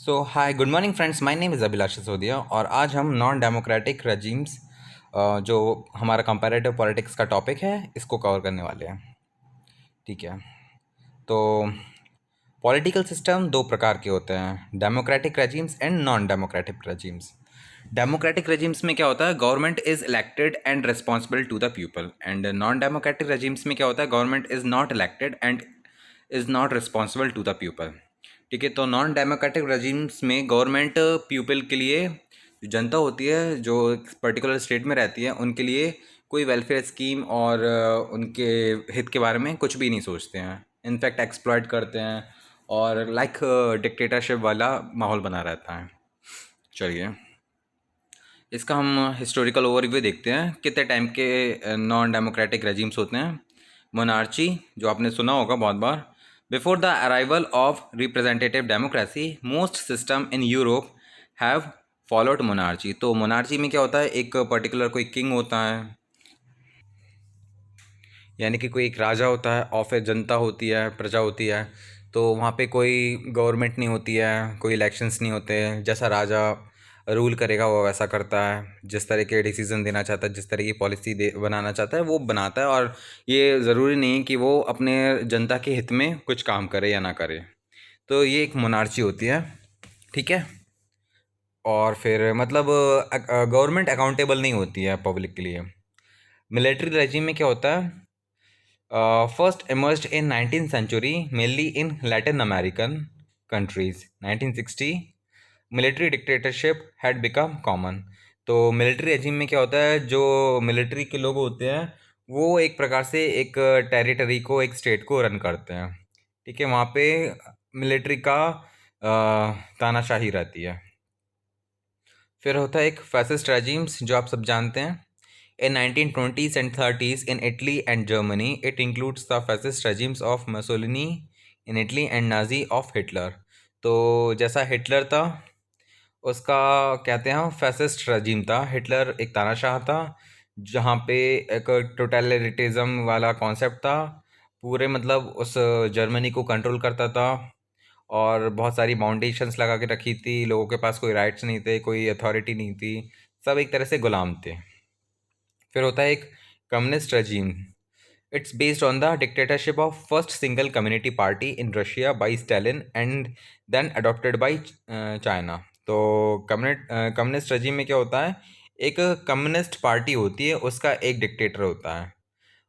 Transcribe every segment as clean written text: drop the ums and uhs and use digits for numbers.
So hi good morning friends, my name is Abhilash Sisodia और आज हम नॉन डेमोक्रेटिक रेजिम्स जो हमारा कंपैरेटिव पॉलिटिक्स का टॉपिक है इसको कवर करने वाले हैं। ठीक है, तो पॉलिटिकल सिस्टम दो प्रकार के होते हैं, democratic regimes and non democratic regimes. Democratic regimes में क्या होता है, government is elected and responsible to the people, and non democratic regimes में क्या होता है, government is not elected and is not responsible to the people. ठीक है, तो नॉन डेमोक्रेटिक रेजिम्स में गवर्नमेंट पीपल के लिए, जो जनता होती है जो पर्टिकुलर स्टेट में रहती है, उनके लिए कोई वेलफेयर स्कीम और उनके हित के बारे में कुछ भी नहीं सोचते हैं, इनफैक्ट एक्सप्लॉइट करते हैं और लाइक डिक्टेटरशिप वाला माहौल बना रहता है। चलिए, इसका हम हिस्टोरिकल ओवरव्यू देखते हैं कितने टाइम के नॉन डेमोक्रेटिक रेजिम्स होते हैं। मोनार्ची, जो आपने सुना होगा बहुत बार। Before the arrival of representative democracy most system in Europe have followed monarchy. तो मोनार्ची में क्या होता है, एक पर्टिकुलर कोई किंग होता है, यानी कि कोई एक राजा होता है और फिर जनता होती है, प्रजा होती है। तो वहाँ पे कोई गवर्नमेंट नहीं होती है, कोई इलेक्शंस नहीं होते हैं, जैसा राजा रूल करेगा वो वैसा करता है, जिस तरह के डिसीजन देना चाहता है, जिस तरह की पॉलिसी दे बनाना चाहता है वो बनाता है, और ये ज़रूरी नहीं है कि वो अपने जनता के हित में कुछ काम करे या ना करे। तो ये एक मोनार्ची होती है। ठीक है, और फिर मतलब गवर्नमेंट अकाउंटेबल नहीं होती है पब्लिक के लिए। मिलिट्री रेजिम में क्या होता है, first emerged in 19th century mainly in Latin American countries. 1960 military dictatorship had become common. तो मिलिट्री रेजिम में क्या होता है, जो मिलिट्री के लोग होते हैं वो एक प्रकार से एक टेरिटरी को, एक स्टेट को रन करते हैं। ठीक है, वहाँ पे मिलिट्री का तानाशाही रहती है। फिर होता है एक फैसिस्ट रेजिम्स, जो आप सब जानते हैं। In 1920s and 30s in Italy and Germany, it includes the fascist regimes of Mussolini in Italy and Nazi of Hitler. तो जैसा हिटलर था उसका कहते हैं फैसिस्ट रजीम था। हिटलर एक तानाशाह था जहाँ पे एक टोटलिटेरिज्म वाला कॉन्सेप्ट था, पूरे मतलब उस जर्मनी को कंट्रोल करता था और बहुत सारी बाउंडेशंस लगा के रखी थी, लोगों के पास कोई राइट्स नहीं थे, कोई अथॉरिटी नहीं थी, सब एक तरह से गुलाम थे। फिर होता है एक communist regime. It's based on the dictatorship of first single community party in Russia by Stalin and then adopted by China. तो कम्युनिस्ट रजीम में क्या होता है, एक कम्युनिस्ट पार्टी होती है, उसका एक डिक्टेटर होता है।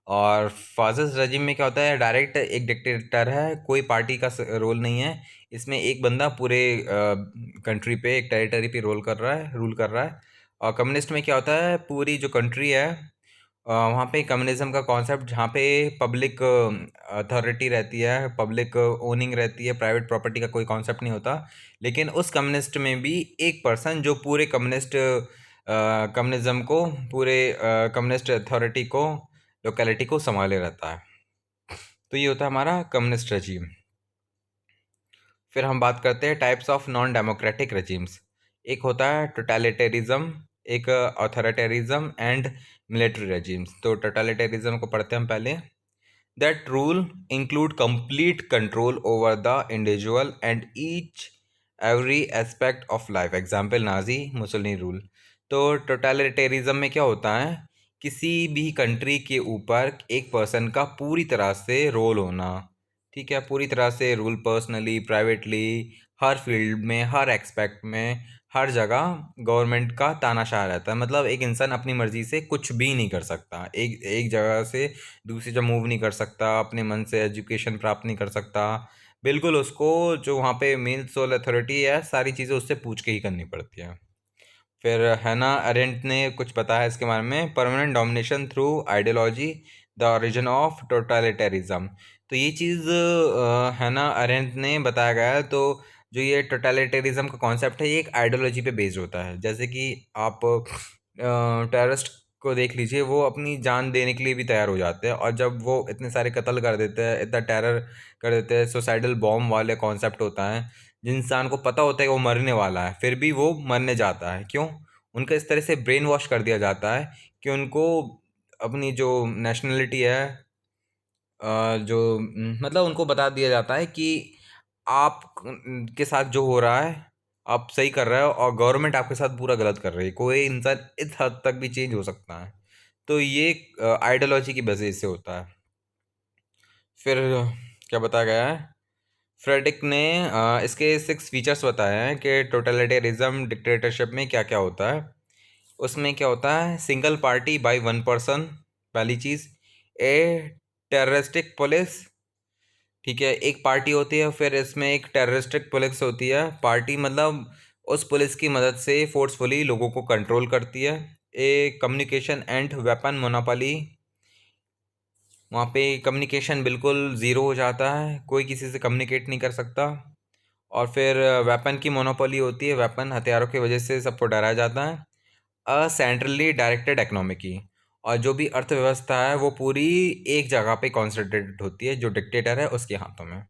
और फासिस्ट रजीम में क्या होता है, डायरेक्ट एक डिक्टेटर है, कोई पार्टी का रोल नहीं है, इसमें एक बंदा पूरे कंट्री पे, एक टेरिटरी पे रूल कर रहा है। और कम्युनिस्ट में क्या होता है, पूरी जो कंट्री है वहाँ पे कम्युनिज्म का कॉन्सेप्ट, जहाँ पे पब्लिक अथॉरिटी रहती है, पब्लिक ओनिंग रहती है, प्राइवेट प्रॉपर्टी का कोई कॉन्सेप्ट नहीं होता। लेकिन उस कम्युनिस्ट में भी एक पर्सन जो पूरे कम्युनिज्म को, पूरे कम्युनिस्ट अथॉरिटी को, लोकेलिटी को संभाले रहता है। तो ये होता है हमारा कम्युनिस्ट रजीम। फिर हम बात करते हैं types of non democratic regimes. एक होता है टोटलिटेरिज्म, एक ऑथोरिटेरिज्म एंड मिलिट्री रजीम्स। तो टोटलिटेरिज्म को पढ़ते हैं हम पहले। That rule include complete control over the individual and each every aspect of life, example Nazi Mussolini rule. तो टोटलिटेरिज्म में क्या होता है, किसी भी कंट्री के ऊपर एक पर्सन का पूरी तरह से रोल होना। ठीक है, पूरी तरह से रूल, पर्सनली, प्राइवेटली, हर फील्ड में, हर एक्सपेक्ट में, हर जगह गवर्नमेंट का तानाशाह रहता है। मतलब एक इंसान अपनी मर्जी से कुछ भी नहीं कर सकता, एक एक जगह से दूसरी जगह मूव नहीं कर सकता, अपने मन से एजुकेशन प्राप्त नहीं कर सकता। बिल्कुल उसको, जो वहाँ पे मेन सोल अथॉरिटी है, सारी चीज़ें उससे पूछ के ही करनी पड़ती हैं। फिर हैना अरेंट ने कुछ बताया इसके बारे में, permanent domination through ideology the origin of totalitarianism. तो ये चीज़ हैना अरेंट ने बताया गया है। तो जो ये टोटलिटेरिज्म का कॉन्सेप्ट है, ये एक आइडियोलॉजी पे बेस्ड होता है। जैसे कि आप टेररिस्ट को देख लीजिए, वो अपनी जान देने के लिए भी तैयार हो जाते हैं, और जब वो इतने सारे कत्ल कर देते हैं, इतना टेरर कर देते हैं, सुसाइडल बॉम्ब वाले कॉन्सेप्ट होता है, इंसान को पता होता है कि वो मरने वाला है, फिर भी वो मरने जाता है। क्यों? उनका इस तरह से ब्रेन वॉश कर दिया जाता है कि उनको अपनी जो नेशनलिटी है, मतलब उनको बता दिया जाता है कि आप के साथ जो हो रहा है आप सही कर रहे हो और गवर्नमेंट आपके साथ पूरा गलत कर रही है। कोई इंसान इस हद तक भी चेंज हो सकता है। तो ये आइडियोलॉजी की बेसिस से होता है। फिर क्या बताया गया है, फ्रेडिक ने इसके 6 फीचर्स बताए हैं कि टोटलिटेरिज्म डिक्टेटरशिप में क्या क्या होता है। उसमें क्या होता है, single party by one person, पहली चीज़। ए टेररिस्टिक पुलिस, ठीक है, एक पार्टी होती है, फिर इसमें एक टेररिस्टिक पुलिस होती है। पार्टी मतलब उस पुलिस की मदद से फोर्सफुली लोगों को कंट्रोल करती है। ए कम्युनिकेशन एंड वेपन मोनोपोली, वहाँ पे कम्युनिकेशन बिल्कुल ज़ीरो हो जाता है, कोई किसी से कम्युनिकेट नहीं कर सकता। और फिर वेपन की मोनोपोली होती है, वेपन हथियारों की वजह से सबको डराया जाता है। अ सेंट्रली डायरेक्टेड इकोनॉमी की, और जो भी अर्थव्यवस्था है वो पूरी एक जगह पे कॉन्सेंट्रेटेड होती है, जो डिक्टेटर है उसके हाथों में।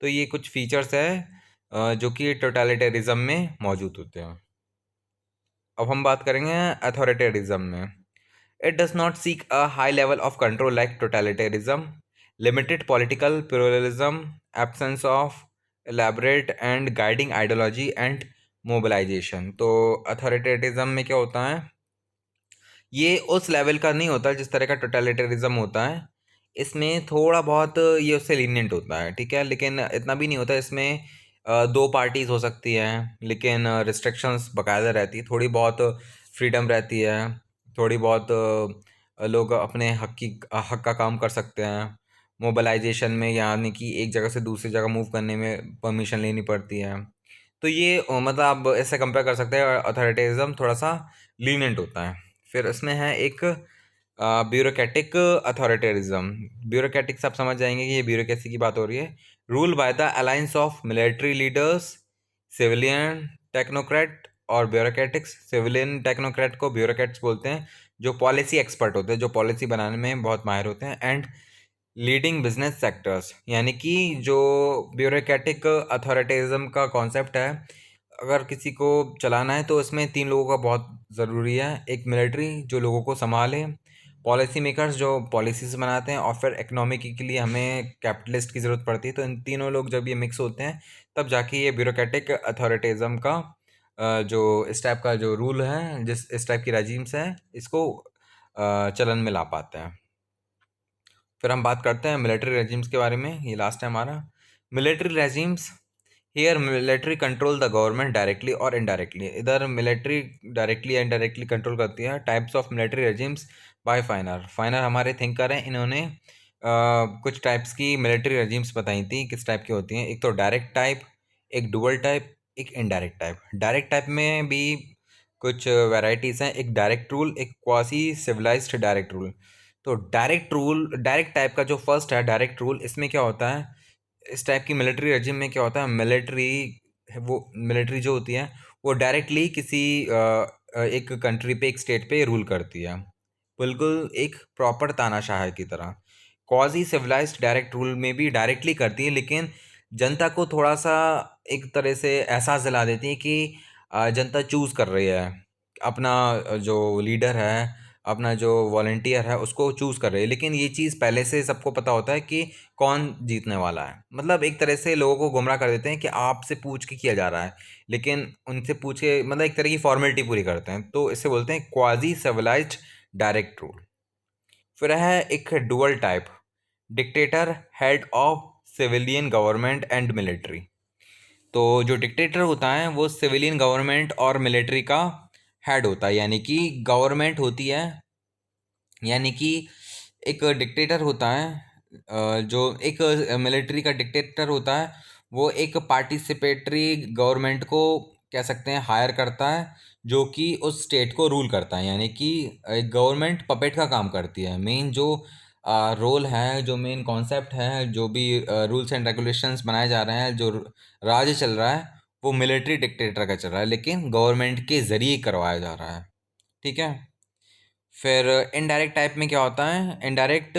तो ये कुछ फीचर्स है जो कि टोटलिटेरिज्म में मौजूद होते हैं। अब हम बात करेंगे अथॉरिटेरिज्म में। It does not seek a high level of control like totalitarianism, limited political pluralism, absence of elaborate and guiding ideology and mobilisation. तो अथॉरिटेरिज्म में क्या होता है, ये उस लेवल का नहीं होता जिस तरह का टोटलिटेरिज्म होता है। इसमें थोड़ा बहुत ये उससे लीनियंट होता है, ठीक है, लेकिन इतना भी नहीं होता। इसमें दो पार्टीज हो सकती हैं, लेकिन रिस्ट्रिक्शंस बाकायदा रहती है, थोड़ी बहुत फ्रीडम रहती है, थोड़ी बहुत लोग अपने हक का काम कर सकते हैं। मोबिलाइजेशन में यानी कि एक जगह से दूसरी जगह मूव करने में परमिशन लेनी पड़ती है। तो ये मतलब आप ऐसे कंपेयर कर सकते हैं, अथॉरिटेरिज्म थोड़ा सा लीनियंट होता है। फिर इसमें है एक ब्यूरोक्रेटिक अथॉरिटेरिज्म। ब्यूरोक्रेटिक से आप समझ जाएंगे कि ये ब्यूरोक्रेसी की बात हो रही है। Rule by the alliance of military leaders, civilian technocrat और ब्यूरोक्रेटिक्स। सिविलियन टेक्नोक्रेट को ब्यूरोक्रेट्स बोलते हैं, जो पॉलिसी एक्सपर्ट होते हैं, जो पॉलिसी बनाने में बहुत माहिर होते हैं। एंड लीडिंग बिजनेस सेक्टर्स, यानी कि जो ब्यूरोक्रेटिक अथॉरिटेरिज्म का कॉन्सेप्ट है, अगर किसी को चलाना है तो इसमें 3 लोगों का बहुत ज़रूरी है। एक मिलिट्री जो लोगों को संभाले, पॉलिसी मेकर्स जो पॉलिसीज बनाते हैं, और फिर इकोनॉमिक के लिए हमें कैपिटलिस्ट की ज़रूरत पड़ती है। तो इन तीनों लोग जब ये मिक्स होते हैं तब जाके ये ब्यूरोक्रेटिक अथॉरिटेरिज्म का जो इस टाइप का जो रूल है, जिस इस टाइप की रजीम्स हैं, इसको चलन में ला पाते हैं। फिर हम बात करते हैं मिलिट्री रेजिम्स के बारे में, ये लास्ट है हमारा। Military regimes, here military control the government directly और इनडायरेक्टली। इधर मिलिट्री डायरेक्टली या इनडायरेक्टली कंट्रोल करती है। Types of military regimes by Finer. Finer हमारे थिंकर हैं, इन्होंने कुछ टाइप्स की मिलिट्री रेजिम्स बताई थी, किस टाइप की होती हैं। एक तो डायरेक्ट टाइप, एक डुअल टाइप, एक इनडायरेक्ट टाइप। डायरेक्ट टाइप में भी कुछ वैरायटीज़ हैं, एक डायरेक्ट रूल, एक क्वासी सिविलाइज्ड डायरेक्ट रूल। तो डायरेक्ट रूल, डायरेक्ट टाइप का जो फर्स्ट है डायरेक्ट रूल, इसमें क्या होता है, इस टाइप की मिलिट्री रेजिम में क्या होता है, वो मिलिट्री जो होती है वो डायरेक्टली किसी एक कंट्री पे, एक स्टेट पे रूल करती है, बिल्कुल एक प्रॉपर तानाशाह की तरह। क्वाजी सिविलाइज्ड डायरेक्ट रूल में भी डायरेक्टली करती है, लेकिन जनता को थोड़ा सा एक तरह से एहसास दिला देती है कि जनता चूज़ कर रही है अपना जो लीडर है, अपना जो वॉलंटियर है उसको चूज़ कर रही है। लेकिन ये चीज़ पहले से सबको पता होता है कि कौन जीतने वाला है। मतलब एक तरह से लोगों को गुमराह कर देते हैं कि आपसे पूछ के किया जा रहा है, लेकिन उनसे पूछ के मतलब एक तरह की फॉर्मेलिटी पूरी करते हैं। तो इसे बोलते हैं क्वाजी सिविलाइज्ड डायरेक्ट रूल। फिर है एक dual type, dictator, head of civilian government and military. तो जो डिक्टेटर होता है वो सिविलियन गवर्नमेंट और मिलिट्री का हेड होता है, यानी कि गवर्नमेंट होती है, यानी कि एक डिक्टेटर होता है, जो एक मिलिट्री का डिक्टेटर होता है, वो एक पार्टिसिपेटरी गवर्नमेंट को कह सकते हैं हायर करता है, जो कि उस स्टेट को रूल करता है। यानी कि एक गवर्नमेंट पपेट का काम करती है। मेन जो रोल है, जो मेन कॉन्सेप्ट है, जो भी रूल्स एंड रेगुलेशंस बनाए जा रहे हैं, जो राज्य चल रहा है, वो मिलिट्री डिक्टेटर का चल रहा है, लेकिन गवर्नमेंट के ज़रिए करवाया जा रहा है, ठीक है। फिर इनडायरेक्ट टाइप में क्या होता है, इनडायरेक्ट,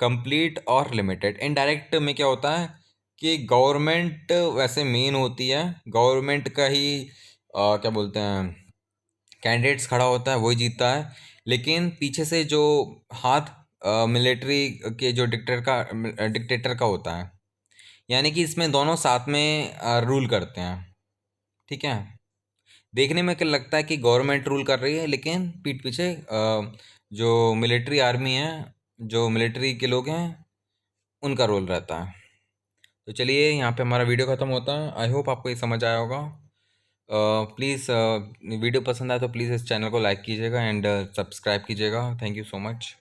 कंप्लीट और लिमिटेड। इनडायरेक्ट में क्या होता है कि गवर्नमेंट वैसे मेन होती है, गवर्नमेंट का ही क्या बोलते हैं, कैंडिडेट्स खड़ा होता है, वही जीतता है, लेकिन पीछे से जो हाथ मिलिट्री के जो डिक्टेटर का होता है। यानी कि इसमें दोनों साथ में रूल करते हैं, ठीक है। देखने में क्या लगता है कि गवर्नमेंट रूल कर रही है, लेकिन पीठ पीछे जो मिलिट्री आर्मी है, जो मिलिट्री के लोग हैं, उनका रोल रहता है। तो चलिए यहाँ पे हमारा वीडियो ख़त्म होता है। आई होप आपको ये समझ आया होगा। प्लीज़ वीडियो पसंद आए तो प्लीज़ इस चैनल को लाइक कीजिएगा एंड सब्सक्राइब कीजिएगा। Thank you so much.